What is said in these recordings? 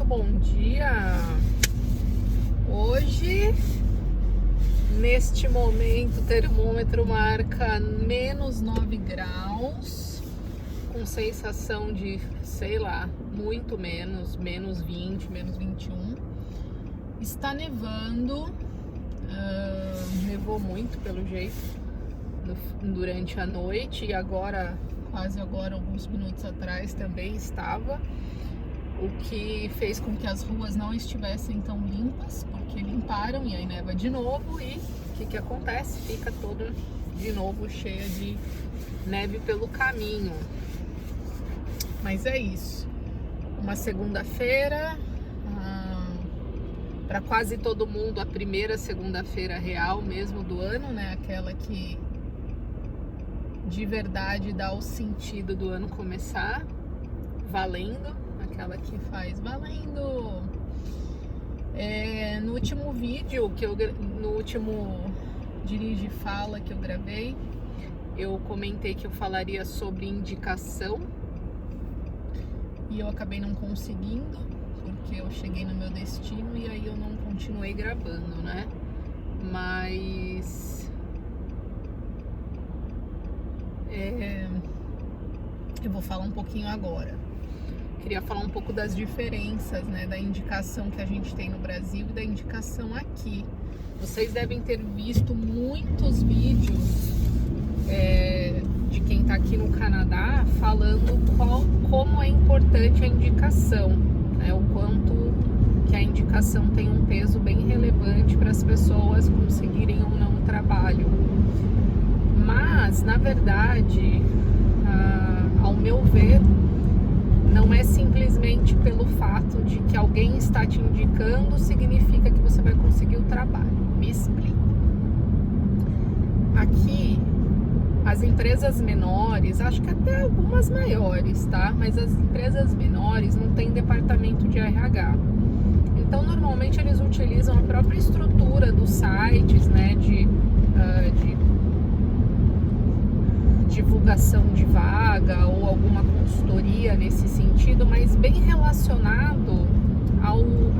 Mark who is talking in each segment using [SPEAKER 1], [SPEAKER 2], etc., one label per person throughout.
[SPEAKER 1] bom dia. Hoje, neste momento, o termômetro marca menos 9 graus, com sensação de, sei lá, muito menos 20, menos 21. Está nevando, nevou muito pelo jeito durante a noite e agora, quase agora, alguns minutos atrás também estava. O que fez com que as ruas não estivessem tão limpas, porque limparam e aí neva de novo e o que acontece? Fica toda de novo cheia de neve pelo caminho. Mas é isso. Uma segunda-feira, para quase todo mundo a primeira segunda-feira real mesmo do ano, né? Aquela que de verdade dá o sentido do ano começar, valendo. Aquela que faz valendo. No último vídeo no último Dirige e Fala que eu gravei, eu comentei que eu falaria sobre indicação e eu acabei não conseguindo, porque eu cheguei no meu destino e aí eu não continuei gravando, né? Mas eu vou falar um pouquinho agora. Queria falar um pouco das diferenças, né, da indicação que a gente tem no Brasil e da indicação aqui. Vocês devem ter visto muitos vídeos de quem está aqui no Canadá falando como é importante a indicação, né, o quanto que a indicação tem um peso bem relevante para as pessoas conseguirem ou não o trabalho. Mas, na verdade, ao meu ver, não é simplesmente pelo fato de que alguém está te indicando significa que você vai conseguir o trabalho. Me explico. Aqui, as empresas menores, acho que até algumas maiores, tá? Mas as empresas menores não têm departamento de RH. Então, normalmente, eles utilizam a própria estrutura dos sites, né? De divulgação de vaga ou alguma consultoria nesse sentido, mas bem relacionado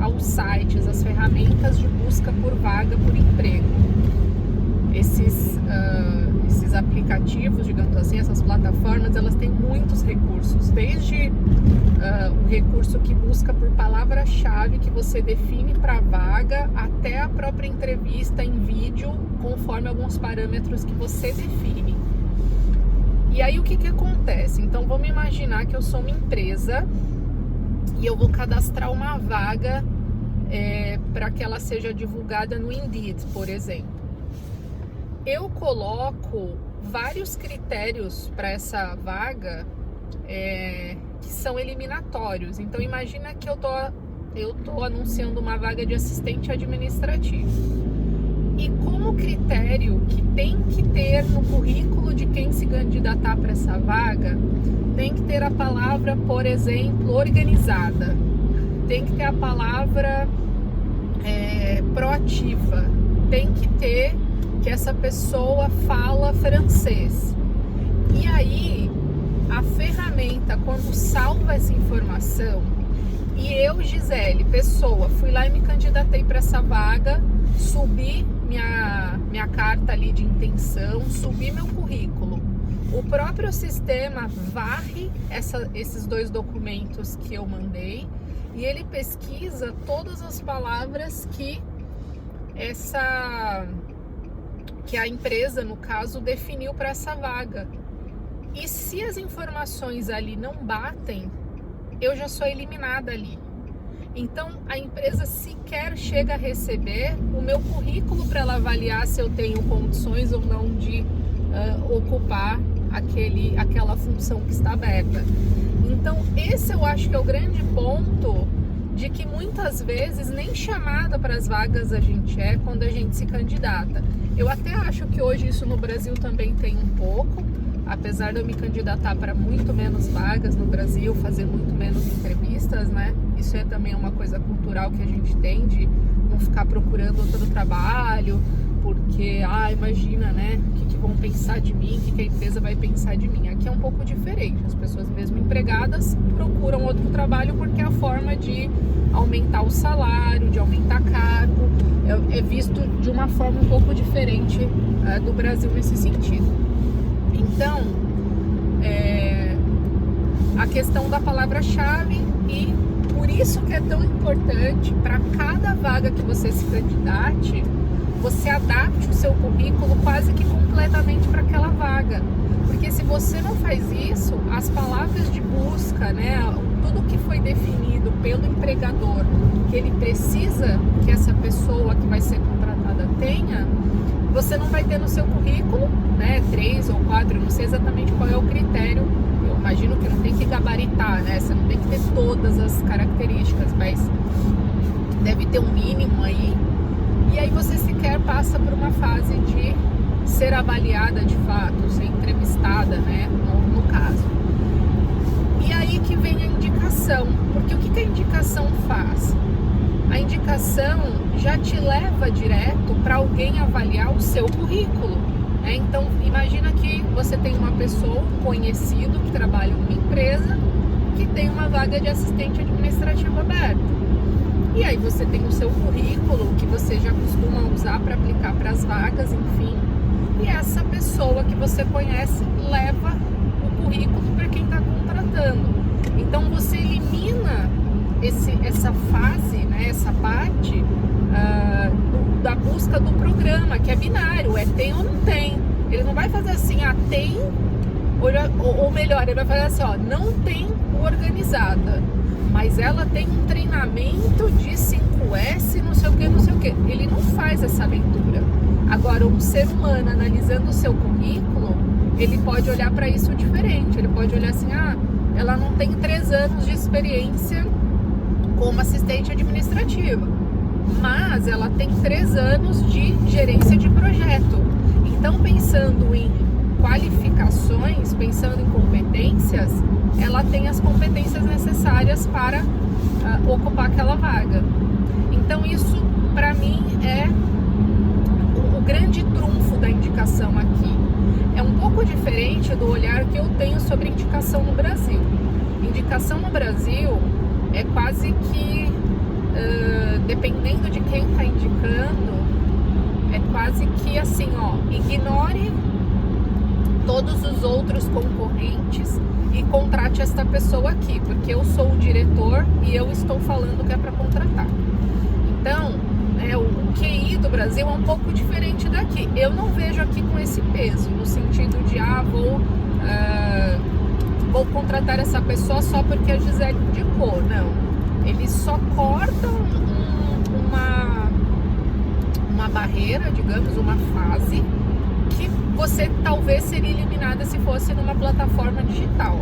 [SPEAKER 1] aos sites, às ferramentas de busca por vaga, por emprego. Esses aplicativos, digamos assim, essas plataformas, elas têm muitos recursos, desde o recurso que busca por palavra-chave que você define para a vaga, até a própria entrevista em vídeo, conforme alguns parâmetros que você define. E aí o que acontece? Então vamos imaginar que eu sou uma empresa e eu vou cadastrar uma vaga para que ela seja divulgada no Indeed, por exemplo. Eu coloco vários critérios para essa vaga que são eliminatórios. Então imagina que eu tô anunciando uma vaga de assistente administrativo. E como critério que tem que ter no currículo de quem se candidatar para essa vaga, tem que ter a palavra, por exemplo, organizada. Tem que ter a palavra proativa. Tem que ter que essa pessoa fala francês. E aí, a ferramenta, quando salva essa informação, e eu, Gisele, pessoa, fui lá e me candidatei para essa vaga, subi minha carta ali de intenção, subi meu currículo. O próprio sistema varre esses dois documentos que eu mandei e ele pesquisa todas as palavras que a empresa, no caso, definiu para essa vaga. E se as informações ali não batem, eu já sou eliminada ali. Então, a empresa sequer chega a receber o meu currículo para ela avaliar se eu tenho condições ou não de ocupar aquela função que está aberta. Então, esse eu acho que é o grande ponto de que muitas vezes nem chamada para as vagas a gente quando a gente se candidata. Eu até acho que hoje isso no Brasil também tem um pouco, apesar de eu me candidatar para muito menos vagas no Brasil, fazer muito menos entrevistas, né? Isso é também uma coisa cultural que a gente tem, de não ficar procurando todo o trabalho, porque, imagina, né, o que vão pensar de mim, o que a empresa vai pensar de mim. Aqui é um pouco diferente, as pessoas mesmo empregadas procuram outro trabalho porque é a forma de aumentar o salário, de aumentar cargo, é visto de uma forma um pouco diferente do Brasil nesse sentido. Então, a questão da palavra-chave, e por isso que é tão importante, para cada vaga que você se candidate, você adapte o seu currículo quase que completamente para aquela vaga. Porque se você não faz isso, as palavras de busca, né, tudo que foi definido pelo empregador, que ele precisa que essa pessoa que vai ser contratada tenha, você não vai ter no seu currículo, né, 3 ou 4, eu não sei exatamente qual é o critério. Eu imagino que não tem que gabaritar, né, você não tem que ter todas as características, mas deve ter um mínimo aí. E aí você sequer passa por uma fase de ser avaliada de fato, ser entrevistada, né, no caso. E aí que vem a indicação, porque o que a indicação faz? A indicação já te leva direto para alguém avaliar o seu currículo, né? Então imagina que você tem uma pessoa, um conhecido que trabalha em uma empresa que tem uma vaga de assistente administrativo aberta. E aí você tem o seu currículo que você já costuma usar para aplicar para as vagas, enfim. E essa pessoa que você conhece leva o currículo para quem está contratando. Então você elimina essa fase, né, essa parte da busca do programa, que é binário, tem ou não tem. Ele não vai fazer assim, tem, ou melhor, ele vai fazer assim, não tem organizada, mas ela tem um treinamento de 5S, não sei o que. Ele não faz essa leitura. Agora, um ser humano analisando o seu currículo, ele pode olhar para isso diferente. Ele pode olhar assim, ela não tem 3 anos de experiência como assistente administrativa, mas ela tem 3 anos de gerência de projeto. Então, pensando em qualificações, pensando em competências, ela tem as competências necessárias para ocupar aquela vaga. Então, isso, para mim, é o grande trunfo da indicação aqui. É um pouco diferente do olhar que eu tenho sobre indicação no Brasil. Indicação no Brasil é quase que, dependendo de quem está indicando, é quase que assim, ignore todos os outros concorrentes e contrate esta pessoa aqui, porque eu sou o diretor e eu estou falando que é para contratar. Então, o QI do Brasil é um pouco diferente daqui. Eu não vejo aqui com esse peso, no sentido de, vou contratar essa pessoa só porque a Gisele indicou. Não, eles só cortam uma barreira, digamos, uma fase que você talvez seria eliminada se fosse numa plataforma digital.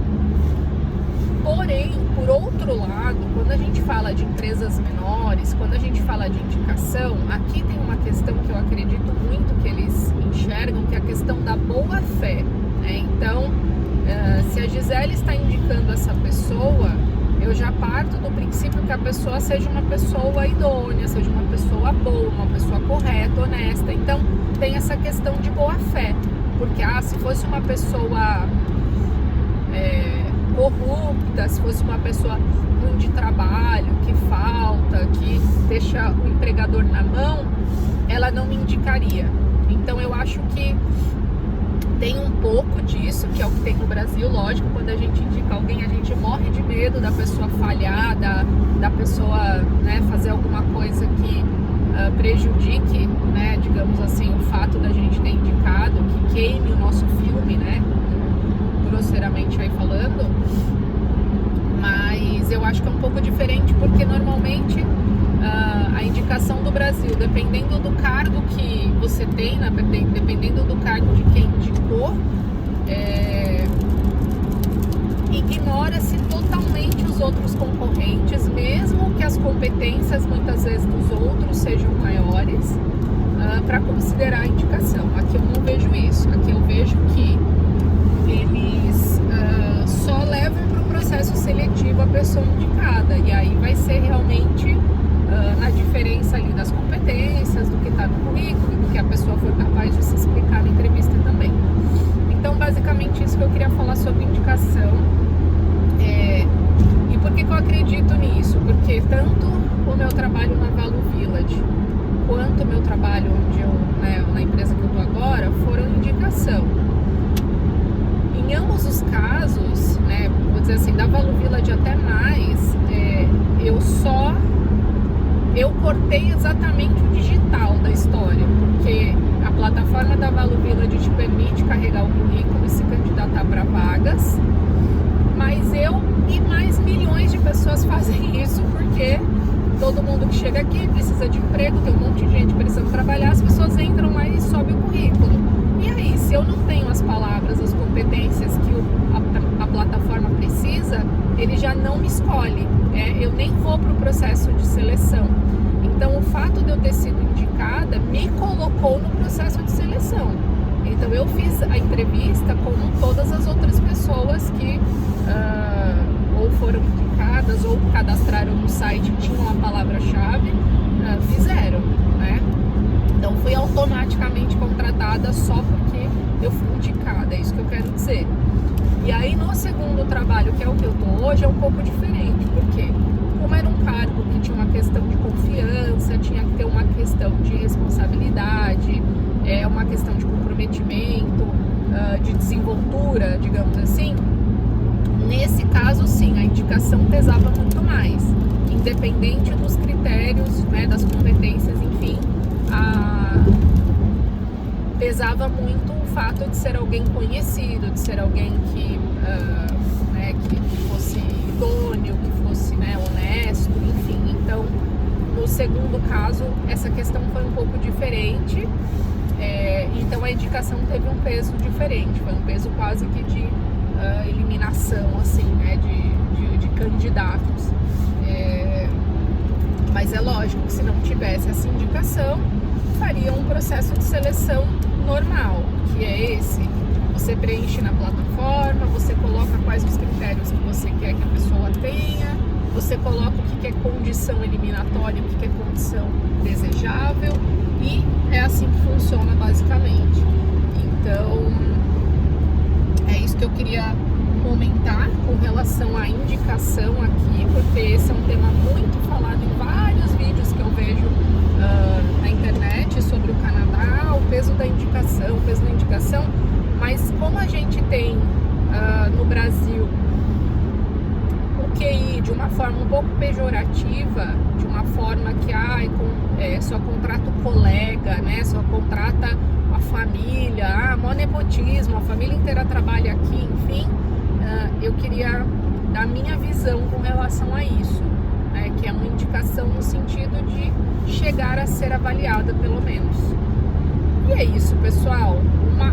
[SPEAKER 1] Porém, por outro lado, quando a gente fala de empresas menores, quando a gente fala de indicação, aqui tem uma questão que eu acredito muito que eles enxergam, que é a questão da boa-fé, né? Então, se a Gisele está indicando essa pessoa, eu já parto do princípio que a pessoa seja uma pessoa idônea, seja uma pessoa boa, uma pessoa correta, honesta. Então, tem essa questão de boa-fé, porque se fosse uma pessoa corrupta, se fosse uma pessoa ruim de trabalho, que falta, que deixa o empregador na mão, ela não me indicaria. Então eu acho que tem um pouco disso, que é o que tem no Brasil. Lógico, quando a gente indica alguém, a gente morre de medo da pessoa falhar, da pessoa, né, fazer alguma coisa que prejudique, né, digamos assim, o fato da gente ter indicado, que queime o nosso filme, né, grosseiramente aí falando. Mas eu acho que é um pouco diferente, porque normalmente a indicação do Brasil, dependendo do cargo que você tem, dependendo do cargo de quem indicou, ignora-se totalmente os outros concorrentes, mesmo que as competências muitas vezes dos outros sejam maiores, para considerar a indicação. Aqui eu não vejo isso. Aqui eu vejo que eles só levam para o processo seletivo a pessoa indicada, e aí vai ser realmente na diferença ali das competências, do que está no currículo, que a pessoa for capaz de se explicar na entrevista também. Então, basicamente, isso que eu queria falar sobre indicação. E por que eu acredito nisso? Porque tanto o meu trabalho na Valu Village quanto o meu trabalho na empresa que eu tô agora foram indicação. Em ambos os casos, né, vou dizer assim, da Valu Village até mais, eu cortei exatamente o digital da história, porque a plataforma da Valu Village te permite carregar o currículo e se candidatar para vagas, mas eu e mais milhões de pessoas fazem isso porque todo mundo que chega aqui precisa de emprego, tem um monte de gente precisando trabalhar, as pessoas entram lá e sobem o currículo. E aí, se eu não tenho as palavras, as competências que a plataforma precisa, ele já não me escolhe, eu nem vou para o processo de seleção. Então, o fato de eu ter sido indicada me colocou no processo de seleção. Então, eu fiz a entrevista como todas as outras pessoas que ou foram indicadas ou cadastraram no site e tinham a palavra-chave, fizeram, né? Então, fui automaticamente contratada só porque eu fui indicada, é isso que eu quero dizer. E aí, no segundo trabalho, que é o que eu tô hoje, é um pouco diferente, porque como era um cargo que tinha uma questão de confiança, tinha que ter uma questão de responsabilidade, uma questão de comprometimento, de desenvoltura, digamos assim, nesse caso, sim, a indicação pesava muito mais, independente dos critérios, né, das competências, enfim, pesava muito o fato de ser alguém conhecido, de ser alguém que fosse idôneo, que fosse, né, honesto, enfim. Então, no segundo caso, essa questão foi um pouco diferente, então a indicação teve um peso diferente, foi um peso quase que de eliminação, assim, né, de candidatos. Mas é lógico que se não tivesse essa indicação, faria um processo de seleção normal, que é esse: você preenche na plataforma, você coloca quais os critérios que você quer que a pessoa tenha, você coloca o que é condição eliminatória, o que é condição desejável, e é assim que funciona basicamente. Então, é isso que eu queria comentar com relação à indicação aqui, porque esse é um tema muito falado em vários vídeos que eu vejo na internet sobre o Canadá, o peso da indicação, mas como a gente tem no Brasil o QI de uma forma um pouco pejorativa, de uma forma que só contrata o colega, né, só contrata a família, mó nepotismo, a família inteira trabalha aqui, enfim, eu queria dar a minha visão com relação a isso, né, que é uma indicação no sentido de chegar a ser avaliada, pelo menos. E é isso, pessoal. Uma